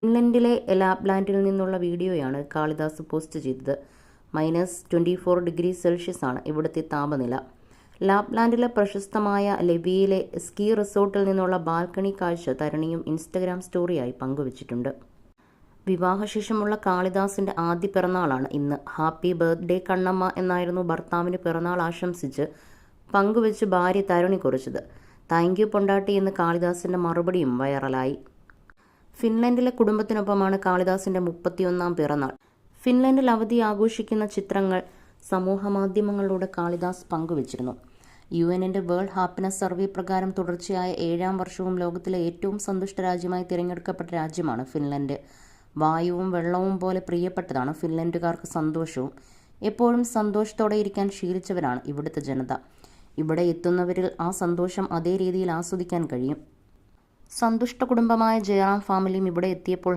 ഫിൻലൻഡിലെ ലാപ്ലാൻഡിൽ നിന്നുള്ള വീഡിയോയാണ് കാളിദാസ് പോസ്റ്റ് ചെയ്തത്. -24°C ആണ് ഇവിടുത്തെ താപനില. ലാപ്ലാൻഡിലെ പ്രശസ്തമായ ലെവിയിലെ സ്കീ റിസോർട്ടിൽ നിന്നുള്ള ബാൽക്കണി കാഴ്ച തരുണിയും ഇൻസ്റ്റഗ്രാം സ്റ്റോറിയായി പങ്കുവച്ചിട്ടുണ്ട്. വിവാഹശേഷമുള്ള കാളിദാസിന്റെ ആദ്യ പിറന്നാളാണ് ഇന്ന്. ഹാപ്പി ബർത്ത്ഡേ കണ്ണമ്മ എന്നായിരുന്നു ഭർത്താവിന് പിറന്നാൾ ആശംസിച്ച് പങ്കുവച്ച് ഭാര്യ തരുണി കുറിച്ചത്. താങ്ക് യു പൊണ്ടാട്ടി എന്ന് കാളിദാസിന്റെ മറുപടിയും വൈറലായി. ഫിൻലൻഡിലെ കുടുംബത്തിനൊപ്പമാണ് കാളിദാസിന്റെ 31ാം പിറന്നാൾ. ഫിൻലൻഡിൽ അവധി ആഘോഷിക്കുന്ന ചിത്രങ്ങൾ സമൂഹമാധ്യമങ്ങളിലൂടെ കാളിദാസ് പങ്കുവച്ചിരുന്നു. UN-ന്റെ വേൾഡ് ഹാപ്പിനെസ് സർവേ പ്രകാരം തുടർച്ചയായ 7ാം വർഷവും ലോകത്തിലെ ഏറ്റവും സന്തുഷ്ട രാജ്യമായി തിരഞ്ഞെടുക്കപ്പെട്ട രാജ്യമാണ് ഫിൻലൻഡ്. വായുവും വെള്ളവും പോലെ പ്രിയപ്പെട്ടതാണ് ഫിൻലൻഡുകാർക്ക് സന്തോഷവും. എപ്പോഴും സന്തോഷത്തോടെ ഇരിക്കാൻ ശീലിച്ചവരാണ് ഇവിടുത്തെ ജനത. ഇവിടെ എത്തുന്നവരിൽ ആ സന്തോഷം അതേ രീതിയിൽ ആസ്വദിക്കാൻ കഴിയും. സന്തുഷ്ട കുടുംബമായ ജയറാം ഫാമിലിയും ഇവിടെ എത്തിയപ്പോൾ